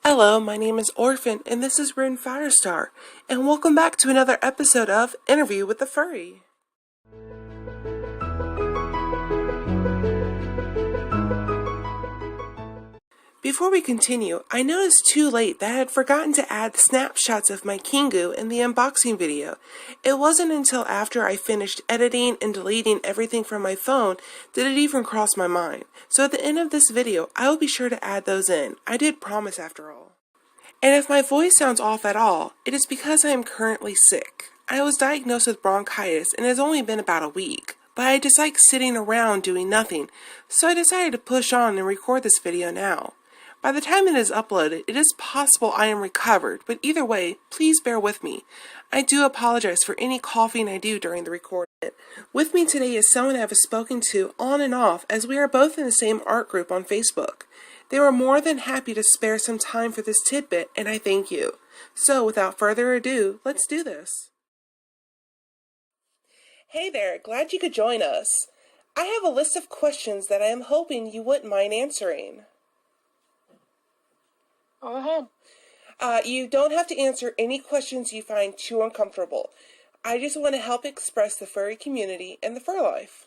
Hello, my name is Orphan, and this is Rune Firestar, and welcome back to another episode of Interview with the Furry. Before we continue, I noticed too late that I had forgotten to add the snapshots of my Kingu in the unboxing video. It wasn't until after I finished editing and deleting everything from my phone did it even cross my mind. So at the end of this video, I will be sure to add those in. I did promise after all. And if my voice sounds off at all, it is because I am currently sick. I was diagnosed with bronchitis and it has only been about a week, but I dislike sitting around doing nothing, so I decided to push on and record this video now. By the time it is uploaded, it is possible I am recovered, but either way, please bear with me. I do apologize for any coughing I do during the recording. With me today is someone I have spoken to on and off as we are both in the same art group on Facebook. They were more than happy to spare some time for this tidbit, and I thank you. So, without further ado, let's do this. Hey there, glad you could join us. I have a list of questions that I am hoping you wouldn't mind answering. Go ahead. You don't have to answer any questions you find too uncomfortable. I just want to help express the furry community and the fur life.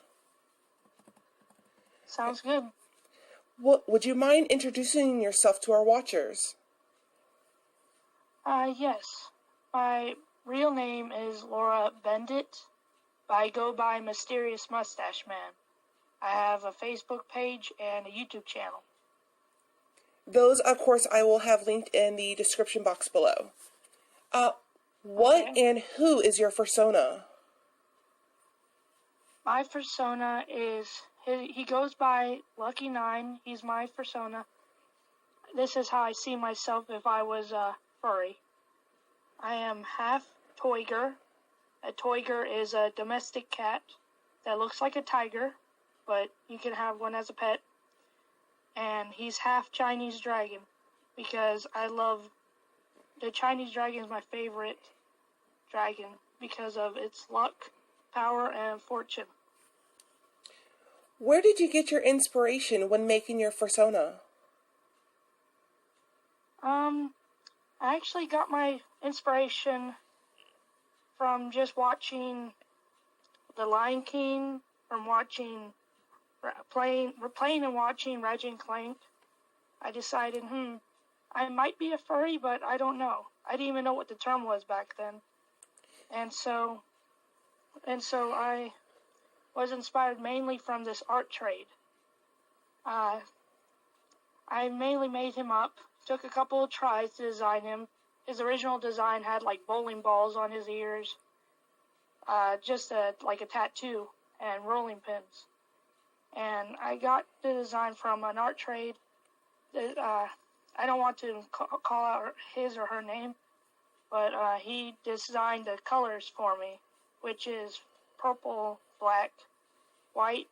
Sounds good. Would you mind introducing yourself to our watchers? Yes. My real name is Laura Benditt. I go by Mysterious Mustache Man. I have a Facebook page and a YouTube channel. Those, of course, I will have linked in the description box below. What and who is your fursona? My fursona is, he goes by Lucky9. He's my fursona. This is how I see myself if I was a furry. I am half toiger. A toiger is a domestic cat that looks like a tiger, but you can have one as a pet. And he's half Chinese dragon because I love the Chinese dragon is my favorite dragon because of its luck, power, and fortune. Where did you get your inspiration when making your fursona? I actually got my inspiration from just watching The Lion King, from playing and watching Ratchet and Clank. I decided, I might be a furry, but I don't know. I didn't even know what the term was back then. And so I was inspired mainly from this art trade. I mainly made him up, took a couple of tries to design him. His original design had like bowling balls on his ears, just like a tattoo, and rolling pins. And I got the design from an art trade. I don't want to call out his or her name, but he designed the colors for me, which is purple, black, white,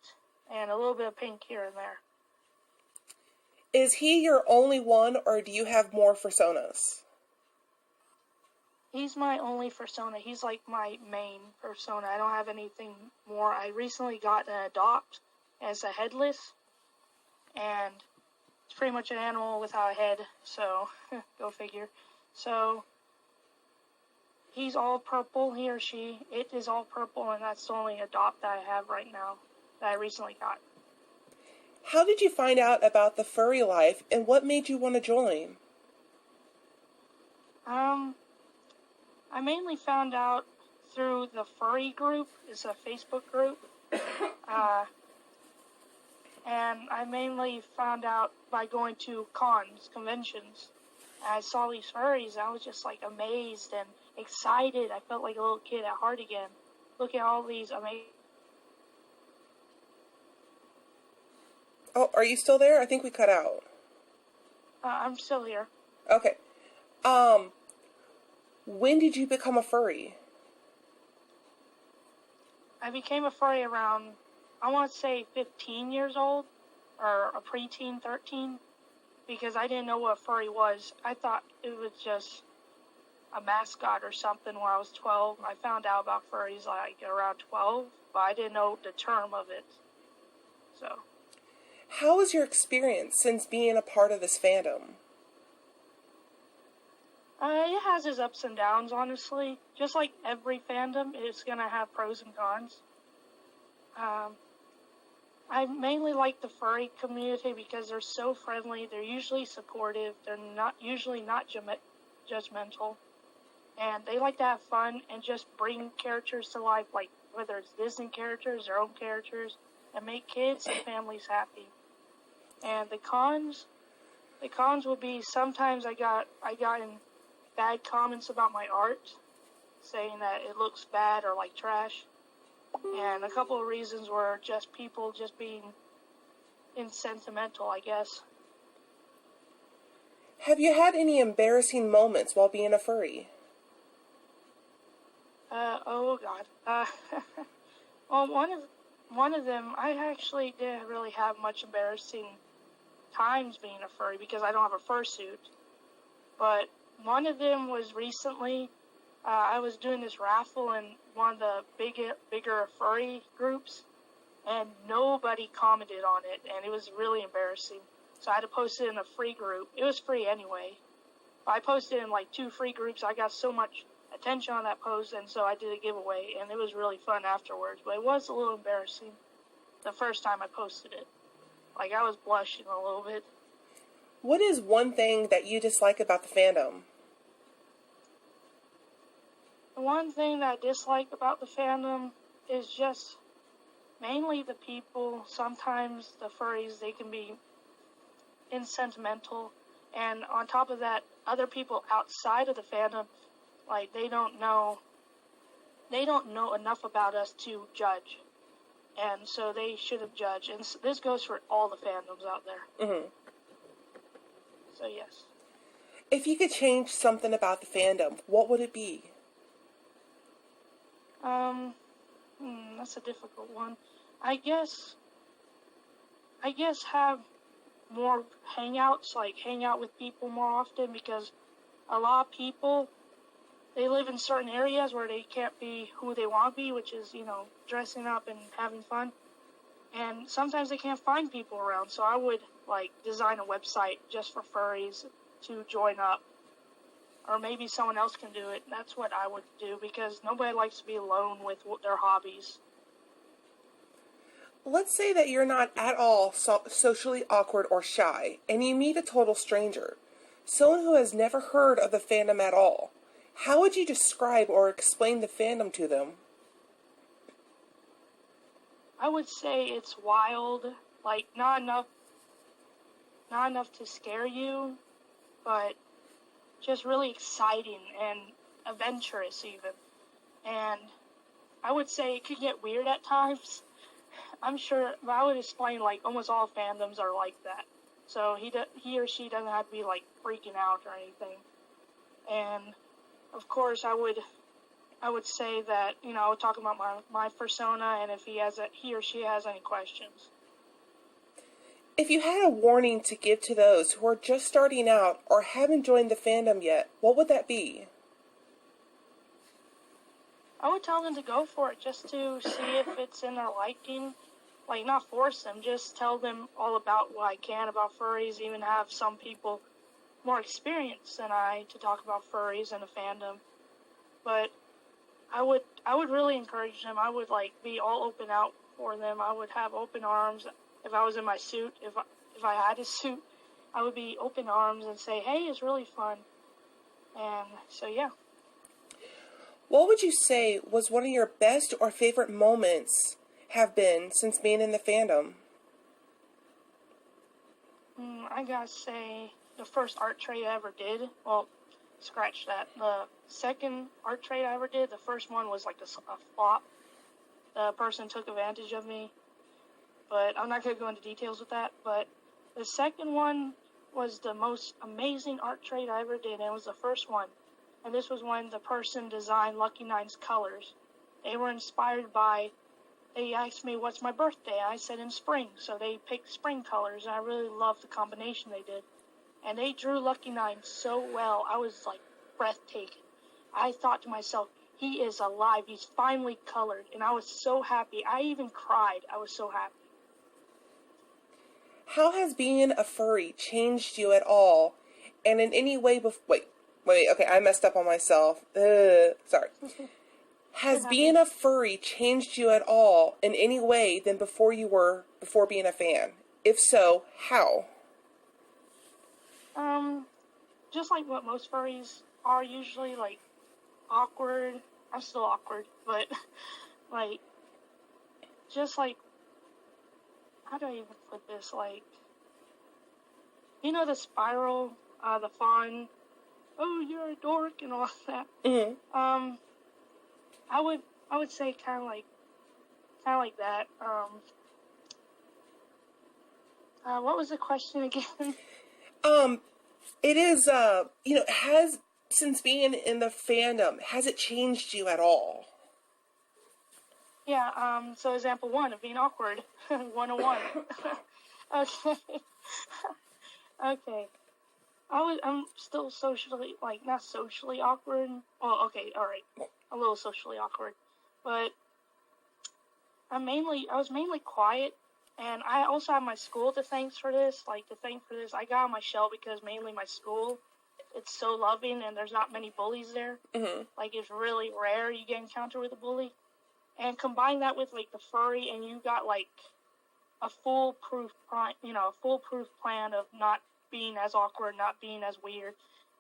and a little bit of pink here and there. Is he your only one, or do you have more fursonas? He's my only fursona. He's like my main fursona. I don't have anything more. I recently got an adopt as a headless, and it's pretty much an animal without a head, so go figure. So he's all purple, he or she. It is all purple, and that's the only adopt that I have right now that I recently got. How did you find out about the furry life, and what made you want to join? I mainly found out through the furry group. It's a Facebook group. And I mainly found out by going to conventions. And I saw these furries, and I was just like amazed and excited. I felt like a little kid at heart again. Look at all these amazing... Oh, are you still there? I think we cut out. I'm still here. Okay. When did you become a furry? I became a furry around, I want to say 15 years old, or a preteen, 13, because I didn't know what a furry was. I thought it was just a mascot or something when I was 12. I found out about furries like around 12, but I didn't know the term of it. So. How was your experience since being a part of this fandom? It has its ups and downs, honestly. Just like every fandom, it's gonna have pros and cons. I mainly like the furry community because they're so friendly. They're usually supportive. They're usually not judgmental, and they like to have fun and just bring characters to life, like whether it's Disney characters, their own characters, and make kids and families happy. And the cons would be sometimes I got in bad comments about my art, saying that it looks bad or like trash. And a couple of reasons were just people just being insentimental, I guess. Have you had any embarrassing moments while being a furry? Oh God. Well, one of them, I actually didn't really have much embarrassing times being a furry because I don't have a fursuit. But one of them was recently, I was doing this raffle in one of the bigger furry groups, and nobody commented on it, and it was really embarrassing. So I had to post it in a free group. It was free anyway. I posted in like 2 free groups. I got so much attention on that post, and so I did a giveaway, and it was really fun afterwards. But it was a little embarrassing the first time I posted it. Like, I was blushing a little bit. What is one thing that you dislike about the fandom? The one thing that I dislike about the fandom is just mainly the people. Sometimes the furries, they can be insentimental, and on top of that, other people outside of the fandom, like, they don't know enough about us to judge, and so they shouldn't judge. And this goes for all the fandoms out there. Mm-hmm. So yes. If you could change something about the fandom, what would it be? That's a difficult one. I guess have more hangouts, like hang out with people more often, because a lot of people, they live in certain areas where they can't be who they want to be, which is, dressing up and having fun. And sometimes they can't find people around, so I would, design a website just for furries to join up. Or maybe someone else can do it. That's what I would do, because nobody likes to be alone with their hobbies. Let's say that you're not at all socially awkward or shy, and you meet a total stranger, someone who has never heard of the fandom at all. How would you describe or explain the fandom to them? I would say it's wild, not enough to scare you, but just really exciting and adventurous even. And I would say it could get weird at times. I'm sure, but I would explain almost all fandoms are like that. So he or she doesn't have to be freaking out or anything. And of course I would say that, I would talk about my persona, and if he or she has any questions. If you had a warning to give to those who are just starting out or haven't joined the fandom yet, what would that be? I would tell them to go for it, just to see if it's in their liking. Not force them, just tell them all about what I can about furries, even have some people more experienced than I to talk about furries and the fandom. But I would really encourage them. I would be all open out for them. I would have open arms. If I was in my suit, if I had a suit, I would be open arms and say, hey, it's really fun. And so, yeah. What would you say was one of your best or favorite moments have been since being in the fandom? I gotta say, the first art trade I ever did, well, scratch that. The second art trade I ever did, the first one was a flop. The person took advantage of me. But I'm not going to go into details with that. But the second one was the most amazing art trade I ever did, and it was the first one. And this was when the person designed Lucky Nine's colors. They were inspired by, they asked me, what's my birthday? I said in spring. So they picked spring colors, and I really loved the combination they did. And they drew Lucky Nine so well, I was breathtaking. I thought to myself, he is alive. He's finally colored. And I was so happy. I even cried. I was so happy. How has being a furry changed you at all? And in any way wait, okay, I messed up on myself. Sorry. Has being a furry changed you at all in any way than before being a fan? If so, how? Just like what most furries are usually, like, awkward. I'm still awkward, but, like, just like, how do I even put this? Like, you know the spiral, the fawn, oh, you're a dork, and all that. Mm-hmm. I would say kind of like that. What was the question again? It is, since being in the fandom, has it changed you at all? Yeah, so example 1 of being awkward. 101. Okay. Okay. I'm still socially, like, not socially awkward. Oh, okay, alright. A little socially awkward. But I was mainly quiet. And I also have my school to thank for this. I got on my shell because mainly my school, it's so loving and there's not many bullies there. Mm-hmm. Like, it's really rare you get encountered with a bully. And combine that with, like, the furry, and you got, like, a foolproof plan of not being as awkward, not being as weird,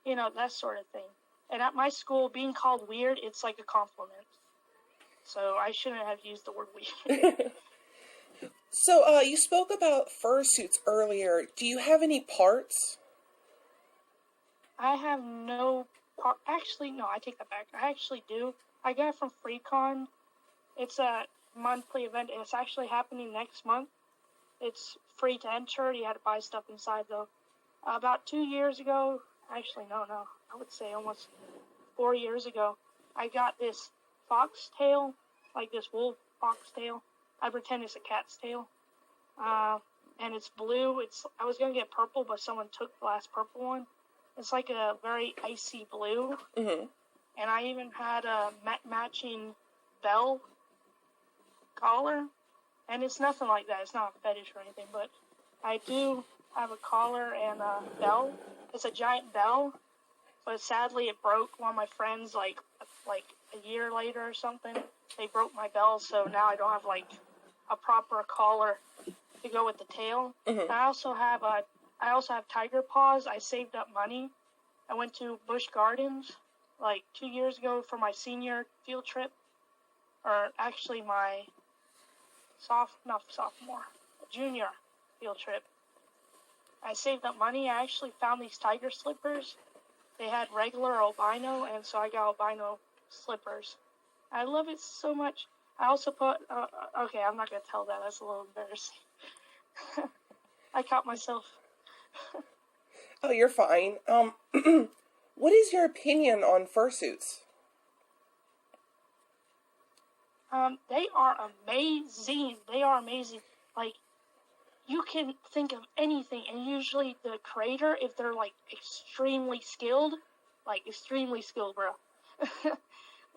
that sort of thing. And at my school, being called weird, it's like a compliment. So I shouldn't have used the word weird. So, you spoke about fursuits earlier. Do you have any parts? I have no part. Actually, no, I take that back. I actually do. I got it from FreeCon. It's a monthly event, and it's actually happening next month. It's free to enter. You had to buy stuff inside, though. About 2 years ago, actually, no, I would say almost 4 years ago, I got this foxtail, like this wolf foxtail. I pretend it's a cat's tail. And it's blue. I was going to get purple, but someone took the last purple one. It's like a very icy blue. Mm-hmm. And I even had a matching bell collar, and it's nothing like that. It's not a fetish or anything, but I do have a collar and a bell. It's a giant bell, but sadly it broke. One of my friends, like a year later or something, they broke my bell, so now I don't have like a proper collar to go with the tail. Mm-hmm. I also have tiger paws. I saved up money. I went to Busch Gardens like 2 years ago for my senior field trip, or actually my junior field trip. I saved up money. I actually found these tiger slippers. They had regular albino, and so I got albino slippers. I love it so much. I also put, okay, I'm not going to tell that. That's a little embarrassing. I caught myself. Oh, you're fine. What is your opinion on fursuits? They are amazing. They are amazing. Like, you can think of anything, and usually the creator, if they're, like, extremely skilled, bro.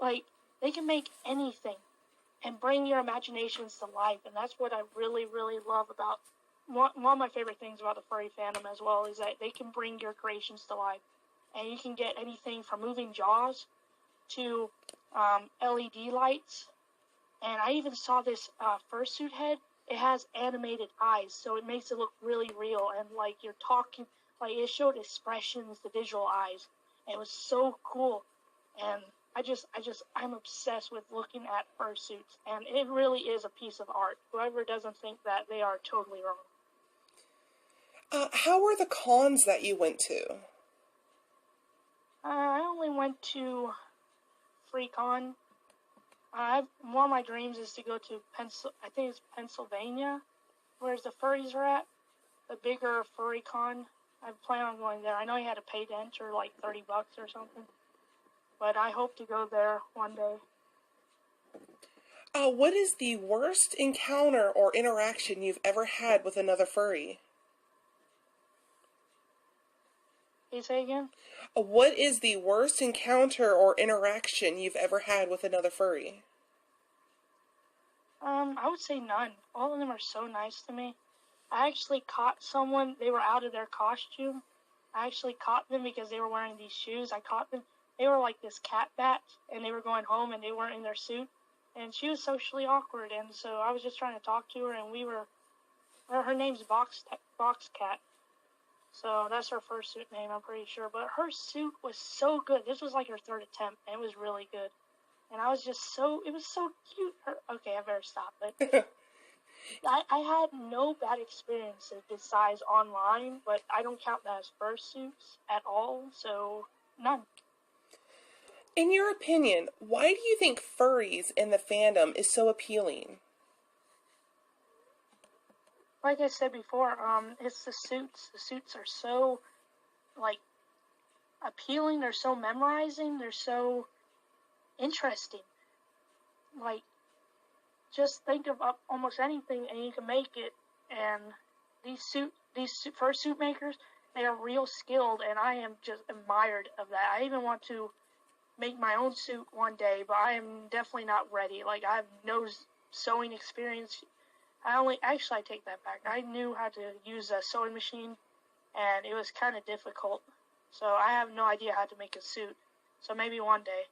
Like, they can make anything and bring your imaginations to life, and that's what I really, really love about one of my favorite things about the furry fandom as well, is that they can bring your creations to life. And you can get anything from moving jaws to LED lights. And I even saw this fursuit head. It has animated eyes, so it makes it look really real. And like you're talking, like it showed expressions, the visual eyes. And it was so cool. And I'm obsessed with looking at fursuits. And it really is a piece of art. Whoever doesn't think that, they are totally wrong. How were the cons that you went to? I only went to FreeCon. One of my dreams is to go to Pennsylvania, where the furries are at, the bigger furry con. I plan on going there. I know you had to pay to enter, like $30 or something, but I hope to go there one day. What is the worst encounter or interaction you've ever had with another furry? Can you say again? What is the worst encounter or interaction you've ever had with another furry? I would say none. All of them are so nice to me. I actually caught someone, they were out of their costume. I actually caught them because they were wearing these shoes. I caught them. They were like this cat bat, and they were going home, and they weren't in their suit. And she was socially awkward, and so I was just trying to talk to her, and her name's Box Cat. So that's her first suit name, I'm pretty sure. But her suit was so good. This was like her third attempt, and it was really good. And I was just it was so cute. Okay, I better stop. But I had no bad experiences besides online, but I don't count that as fursuits at all, so none. In your opinion, why do you think furries in the fandom is so appealing? Like I said before, it's the suits. The suits are so, like, appealing. They're so memorizing. They're so interesting. Like, just think of almost anything and you can make it. And these fursuit makers, they are real skilled, and I am just admired of that. I even want to make my own suit one day, but I am definitely not ready. Like, I have no sewing experience. I take that back. I knew how to use a sewing machine, and it was kind of difficult. So I have no idea how to make a suit. So maybe one day.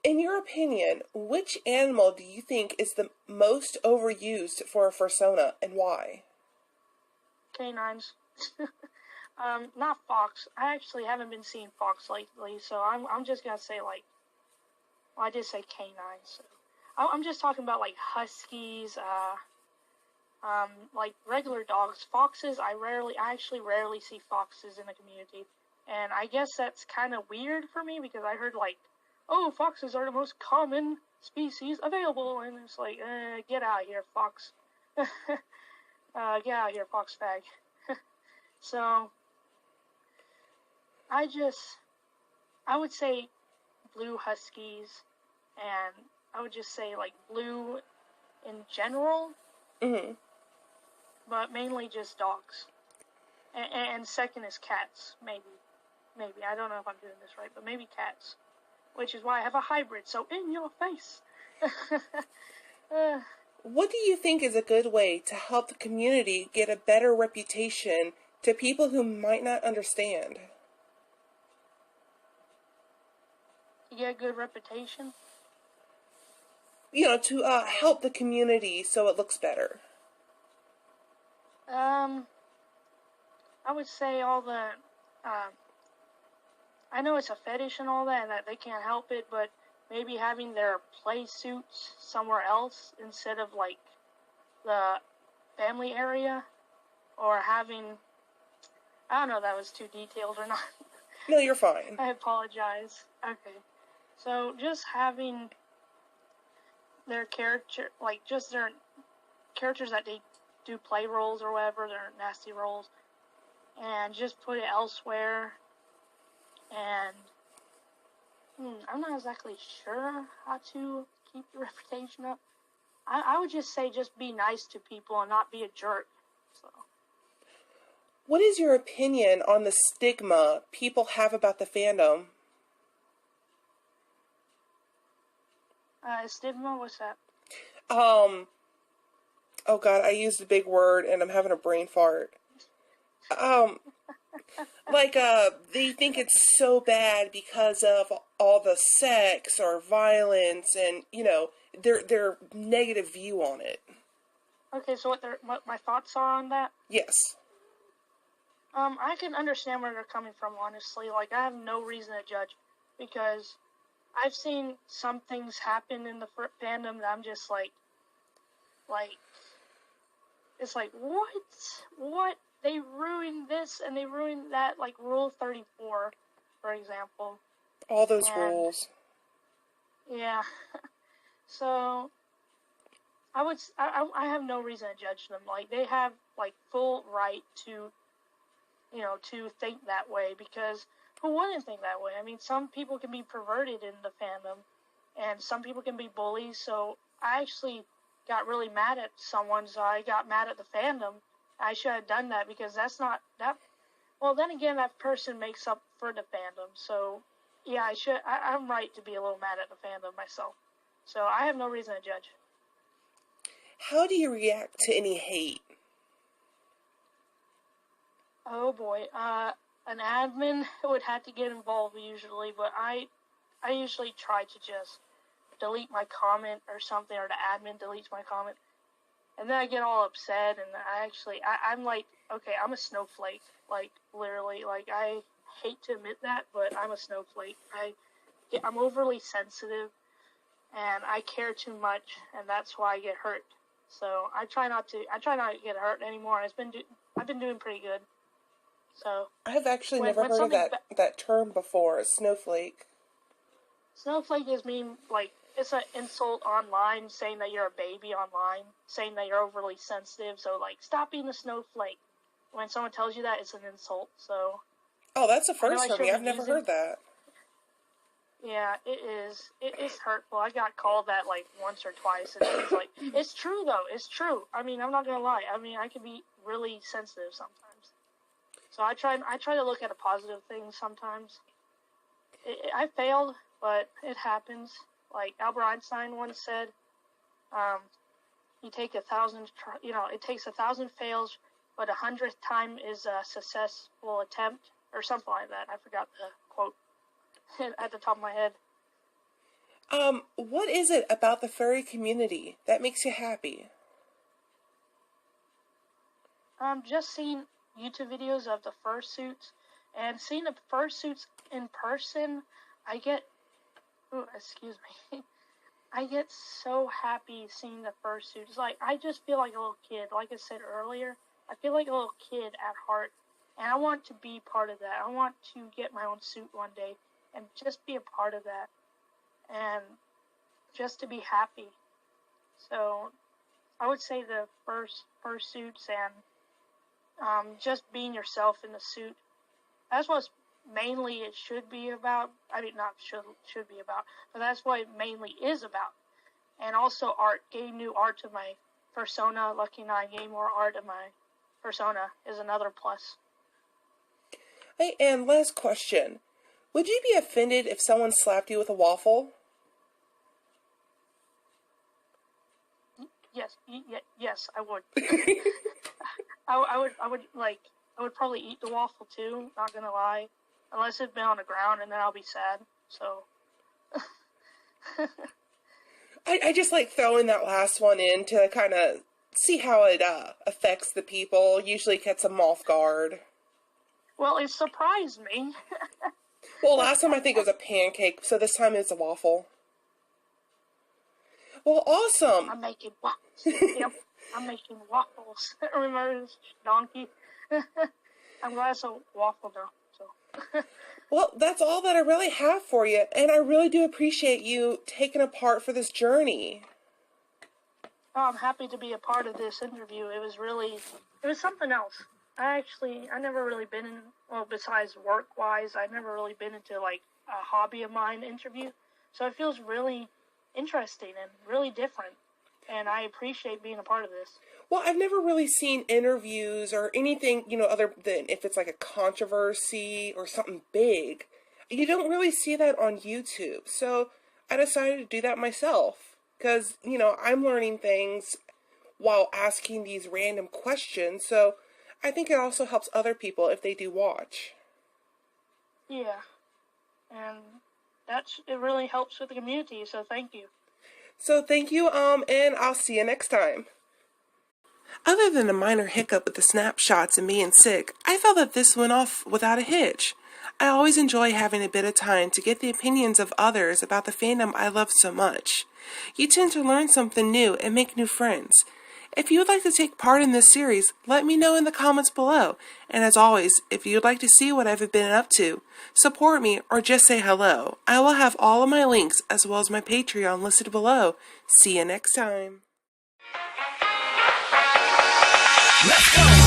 In your opinion, which animal do you think is the most overused for a fursona, and why? Canines. Not fox. I actually haven't been seeing fox lately, so I'm just gonna say I did say canines. So I'm just talking about like huskies, like regular dogs. Foxes, I actually rarely see foxes in the community, and I guess that's kind of weird for me because I heard like, oh, foxes are the most common species available, and it's like, get out of here, fox. Get out of here, fox fag. So I would say blue huskies, and I would just say like blue in general, but mainly just dogs. And second is cats, maybe. I don't know if I'm doing this right, but maybe cats. Which is why I have a hybrid, so in your face. What do you think is a good way to help the community get a better reputation to people who might not understand? To get a good reputation? To help the community so it looks better. I would say all the... I know it's a fetish and all that, and that they can't help it, but maybe having their play suits somewhere else instead of, like, the family area, or having... I don't know if that was too detailed or not. No, you're fine. I apologize. Okay. So, just having their character, like, just their characters that they do play roles or whatever, their nasty roles, and just put it elsewhere. And I'm not exactly sure how to keep the reputation up. I would just say just be nice to people and not be a jerk. So. What is your opinion on the stigma people have about the fandom? Stigma? What's that? Oh God, I used a big word and I'm having a brain fart. They think it's so bad because of all the sex or violence and, their negative view on it. Okay, so what my thoughts are on that? Yes. I can understand where they're coming from, honestly. Like, I have no reason to judge because I've seen some things happen in the fandom that I'm just like, it's like, what? They ruined this and they ruined that, like Rule 34, for example. All those rules. Yeah. So, I have no reason to judge them. Like, they have, like, full right to, to think that way, because who wouldn't think that way? I mean, some people can be perverted in the fandom, and some people can be bullies, so I actually got really mad at someone, so I got mad at the fandom. I should have done that because that's not Well, then again, that person makes up for the fandom. So, yeah, I'm right to be a little mad at the fandom myself. So I have no reason to judge. How do you react to any hate? Oh boy, an admin would have to get involved usually, but I usually try to just delete my comment or something, or the admin deletes my comment, and then I get all upset, and I'm like, okay, I'm a snowflake, like, literally, like, I hate to admit that, but I'm a snowflake. I'm overly sensitive, and I care too much, and that's why I get hurt. So I try not to get hurt anymore. I've been doing pretty good. So I've actually never heard of that term before, snowflake. Snowflake is mean, like, it's an insult online, saying that you're a baby online, saying that you're overly sensitive. So, like, stop being a snowflake. When someone tells you that, it's an insult. So. Oh, that's a first for me. I've never heard that. Yeah, it is. It is hurtful. I got called that, like, once or twice, and it's like, it's true, though. It's true. I mean, I'm not gonna lie. I mean, I can be really sensitive sometimes. So I try to look at the positive things sometimes. I failed, but it happens. Like Albert Einstein once said, it takes 1,000 fails, but 100th time is a successful attempt, or something like that. I forgot the quote at the top of my head. What is it about the furry community that makes you happy? Just seeing YouTube videos of the fursuits, and seeing the fursuits in person, I get so happy seeing the fursuits. Like, I just feel like a little kid. Like I said earlier, I feel like a little kid at heart, and I want to be part of that. I want to get my own suit one day and just be a part of that, and just to be happy. So I would say the fursuits and just being yourself in the suit. That's what mainly it should be about. I mean, not should be about, but that's what it mainly is about. And also art, getting new art to my persona. Lucky 9, getting more art of my persona is another plus. Hey, and last question. Would you be offended if someone slapped you with a waffle? Yes, I would. I would probably eat the waffle too, not gonna lie. Unless it's been on the ground, and then I'll be sad, so. I just like throwing that last one in to kind of see how it affects the people. Usually gets them off guard. Well, it surprised me. Well, last time I think it was a pancake, so this time it's a waffle. Well, awesome. I'm making waffles. Yep, I'm making waffles. Remember this donkey? I'm glad it's a waffle though. So. Well, that's all that I really have for you, and I really do appreciate you taking a part for this journey. Oh, I'm happy to be a part of this interview. It was something else. I never really been in, well, besides work-wise, I've never really been into, like, a hobby of mine interview. So it feels really interesting and really different, and I appreciate being a part of this. Well, I've never really seen interviews or anything, other than if it's like a controversy or something big. You don't really see that on YouTube. So I decided to do that myself because, I'm learning things while asking these random questions. So I think it also helps other people if they do watch. Yeah. And it really helps with the community. So thank you. So thank you, and I'll see you next time. Other than a minor hiccup with the snapshots and being sick, I felt that this went off without a hitch. I always enjoy having a bit of time to get the opinions of others about the fandom I love so much. You tend to learn something new and make new friends. If you would like to take part in this series, let me know in the comments below. And as always, if you would like to see what I've been up to, support me, or just say hello, I will have all of my links as well as my Patreon listed below. See you next time. Let's go!